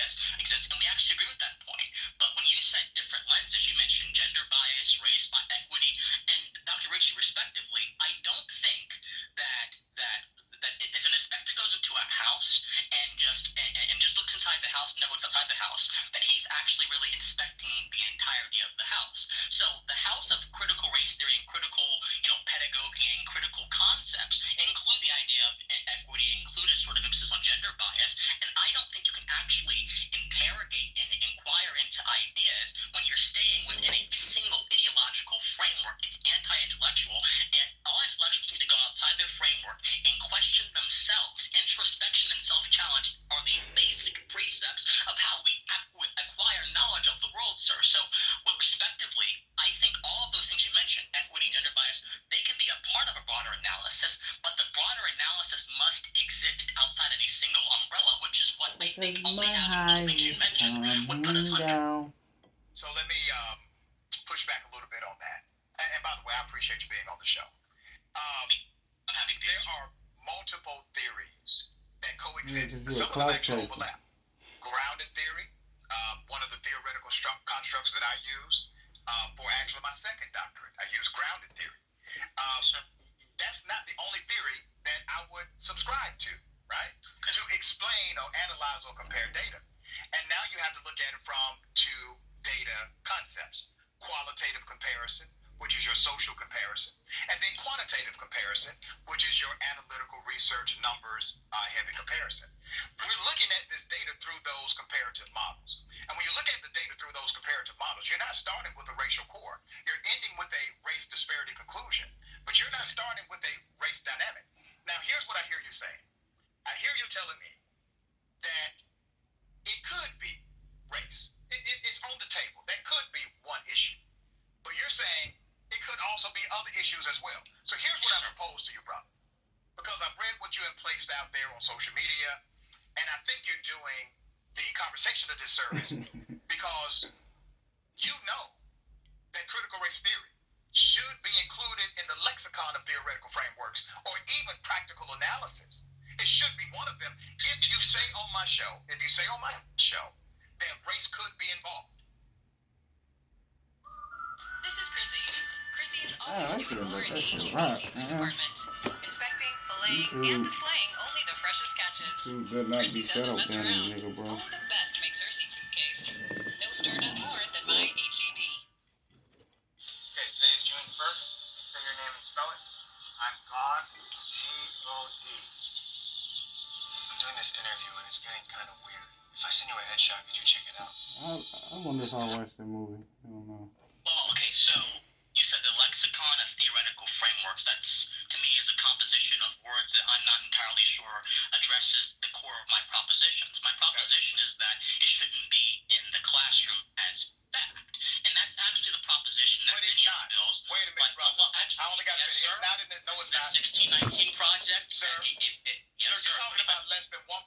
bias exists, and we actually agree with that point. But when you said different lenses, you mentioned gender bias, race, equity, and Dr. Richey, respectively. I don't think that that if an inspector goes into a house and just looks inside the house and never looks outside the house, that he's actually really inspecting the entirety of the house. So the house of critical race theory and critical, pedagogy and critical concepts include the idea of equity, include a sort of emphasis on gender bias, and I don't think you can actually interrogate and inquire into ideas when you're staying within a single ideological framework. It's anti-intellectual, and all intellectuals need to go outside their framework and question themselves. Introspection and self-challenge are the basic precepts of how we acquire knowledge of the world, sir. So, respectively, I think all of those things you mentioned, equity, gender bias, they can be a part of a broader analysis, but the broader analysis must exist outside of a single umbrella, which is what I think only having those things you mentioned would put us under. So let me push back a little bit on that. And by the way, I appreciate you being on the show. I'm happy to be there are multiple theories that coexist. Some of them actually overlap. Grounded theory, one of the theoretical constructs that I use for actually my second doctorate. I use grounded theory. That's not the only theory that I would subscribe to, right? To explain or analyze or compare data. And now you have to look at it from two data concepts. Qualitative comparison, which is your social comparison, and then quantitative comparison, which is your analytical research numbers heavy comparison. We're looking at this data through those comparative models. And when you look at the data through those comparative models, you're not starting with a racial core. You're ending with a race disparity conclusion, but you're not starting with a race dynamic. Now, here's what I hear you saying. I hear you telling me that it could be race. It's on the table. That could be one issue. But you're saying it could also be other issues as well. So here's what I propose to you, brother. Because I've read what you have placed out there on social media, and I think you're doing the conversation a disservice because you know that critical race theory should be included in the lexicon of theoretical frameworks or even practical analysis. It should be one of them. If you say on my show that race could be involved. This is Chrissy. Chrissy is always doing more in the HEB seafood department. Inspecting, filleting, and displaying only the freshest catches. Chrissy doesn't mess around. Only the best makes her seafood case. No store does more than my HEB. Okay, today is June 1st. Say your name and spell it. I'm God, G-O-D. I'm doing this interview and it's getting kind of weird. If I send you a headshot, could you check it out? I wonder if I'll watch the movie. I don't know. Well, okay, so you said the lexicon of theoretical frameworks. That's, to me, is a composition of words that I'm not entirely sure addresses the core of my propositions. My proposition is that it shouldn't be in the classroom as fact. And that's actually the proposition that many of the bills... Wait a minute, brother. I only got to finish. It's not in the... No, it's not. The 1619 project... Sir, you're talking about less than 1%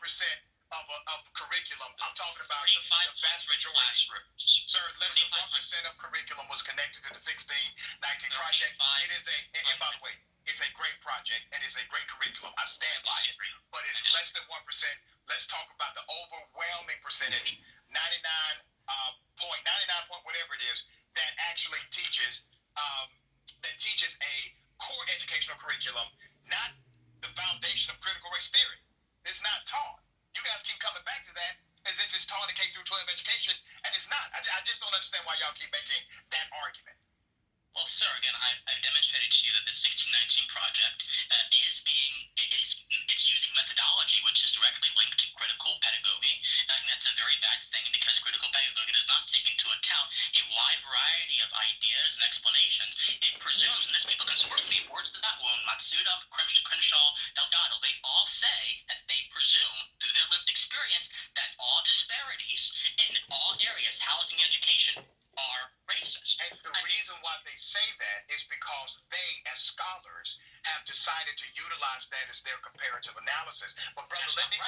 of curriculum. I'm talking about the vast majority. Sir, less than 1% of curriculum was connected to the 1619 project. It is and by the way, it's a great project and it's a great curriculum. I stand by it. But it's less than 1%. Let's talk about the overwhelming percentage, 99 point whatever it is, that actually teaches a core educational curriculum, not the foundation of critical race theory. It's not taught. You guys keep coming back to that as if it's taught in K through 12 education, and it's not. I just don't understand why y'all keep making that argument. Well, sir, again, I've demonstrated to you that the 1619 project it's using methodology which is directly linked to critical pedagogy. And I think that's a very bad thing because critical pedagogy does not take into account a wide variety of ideas and explanations. It presumes, and this people can source me words to that wound, Matsuda, Crenshaw, Delgado, they all say that they presume through their lived experience that all disparities in all areas, housing, education, are racist. And the reason why they say that is because they, as scholars, have decided to utilize that as their comparative analysis. But brother, let me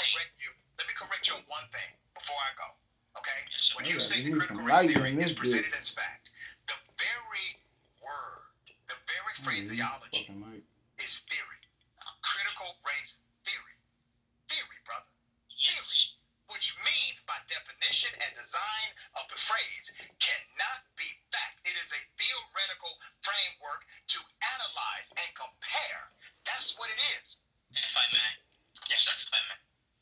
correct you on one thing before I go. Okay? Yes, when you say the critical race theory is presented as fact, the very word, the very phraseology is theory. Critical race theory. Theory, brother. Yes. Theory. Which means, by definition, definition and design of the phrase cannot be fact. It is a theoretical framework to analyze and compare. That's what it is. If I may. Yes, if I may.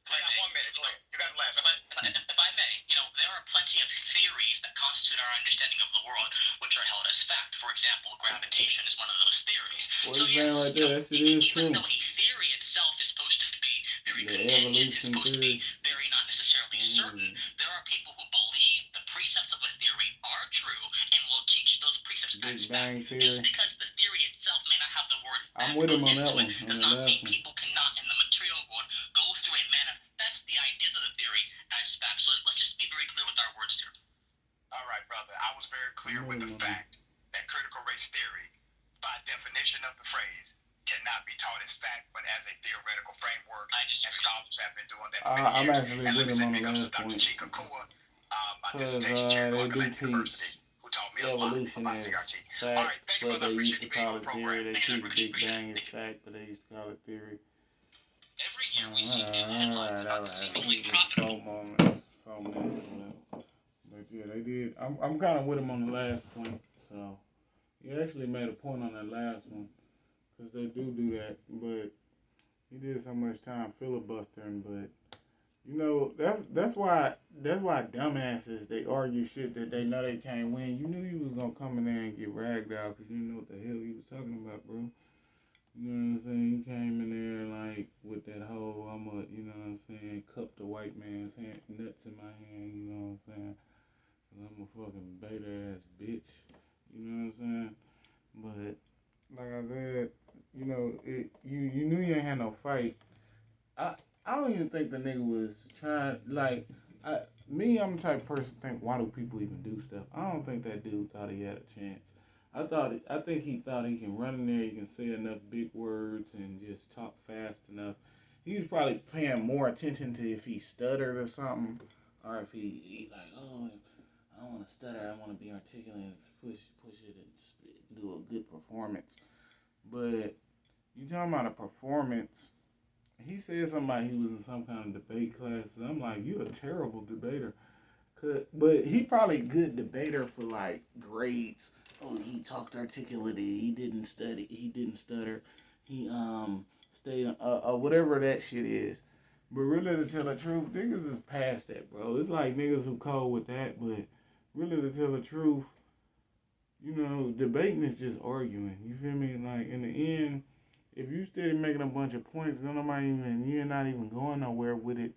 You got 1 minute. Go ahead. You got the last one. If I may, there are plenty of theories that constitute our understanding of the world, which are held as fact. For example, gravitation is one of those theories. What so yes, right there, that shit is even true. though a theory itself is supposed to be very the contingent, it's supposed to be very not necessarily certain, there are people who believe the precepts of a theory are true and will teach those precepts as fact. Just because the theory itself may not have the word fact I'm with him on that one. does not mean people cannot, in the material world, go through and manifest the ideas of the theory as fact. So let's just be very clear with our words here. All right, brother. I was very clear with the fact that critical race theory, by definition of the phrase, cannot be taught as fact, but as a theoretical framework. And scholars have been doing that for many years. I'm actually with him on the last point. Because they do teach evolution as fact, but they used to call it theory. They teach Big Bang as fact, but they used to call it theory. Every year we see new headlines about seemingly profitable. But yeah, they did. I'm kind of with him on the last point. So he actually made a point on that last one, because they do that. But he did so much time filibustering. But that's why dumbasses, they argue shit that they know they can't win. You knew you was gonna come in there and get ragged out because you didn't know what the hell you was talking about, bro. You know what I'm saying? You came in there like with that whole cup the white man's nuts in my hand, you know what I'm saying? Cause I'm a fucking beta ass bitch. You know what I'm saying? But like I said, you knew you ain't had no fight. I don't even think the nigga was trying, I'm the type of person to think, why do people even do stuff? I don't think that dude thought he had a chance. I think he thought he can run in there, he can say enough big words and just talk fast enough. He was probably paying more attention to if he stuttered or something, or if he like, oh, I don't want to stutter, I want to be articulate, push it and do a good performance. But you talking about a performance? He said something about he was in some kind of debate class. And I'm like, you're a terrible debater. But he probably a good debater for like grades. Oh, he talked articulately. He didn't stutter. He stayed whatever that shit is. But really, to tell the truth, niggas is past that, bro. It's like niggas who cold with that. But really, to tell the truth, debating is just arguing. You feel me? Like in the end, if you steady making a bunch of points, you're not even going nowhere with it.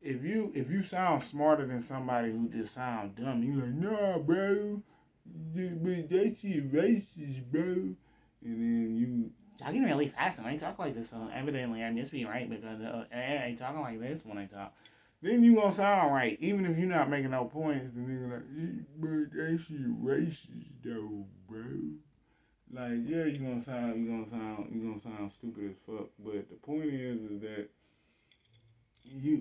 If you sound smarter than somebody who just sound dumb, you like, nah, bro, but that shit racist, bro. And then you talking really fast, and I talk like this, so evidently I'm just being right because I talking like this when I talk. Then you gonna sound right, even if you're not making no points. The nigga like, but that shit racist though, bro. Like, yeah, you gonna sound stupid as fuck. But the point is that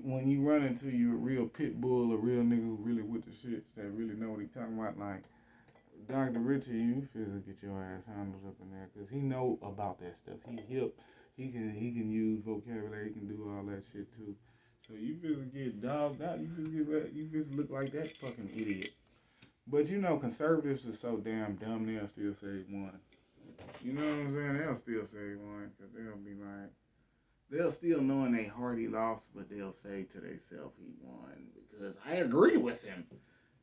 when you run into your real pit bull, a real nigga who really with the shits, that really know what he talking about, like Dr. Richey, you feel get your ass handled up in there, cause he know about that stuff. He hip, he can use vocabulary, he can do all that shit too. So you feel get dogged out, you just look like that fucking idiot. But conservatives are so damn dumb, they'll still say one. You know what I'm saying? They'll still say one, because they'll be like, they'll still knowing they hardly lost, but they'll say to themselves he won, because I agree with him.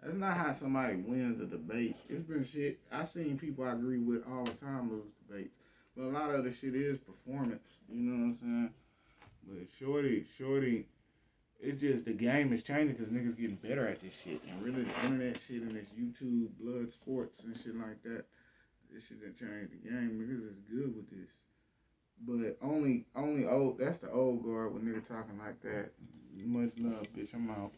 That's not how somebody wins a debate. It's been shit I seen people I agree with all the time lose debates. But a lot of the shit is performance. You know what I'm saying? But shorty, it's just the game is changing because niggas getting better at this shit. And really the internet shit and this YouTube blood sports and shit like that. This shit that changed the game. Niggas is good with this. But only old, that's the old guard when niggas talking like that. Much love, bitch. I'm out.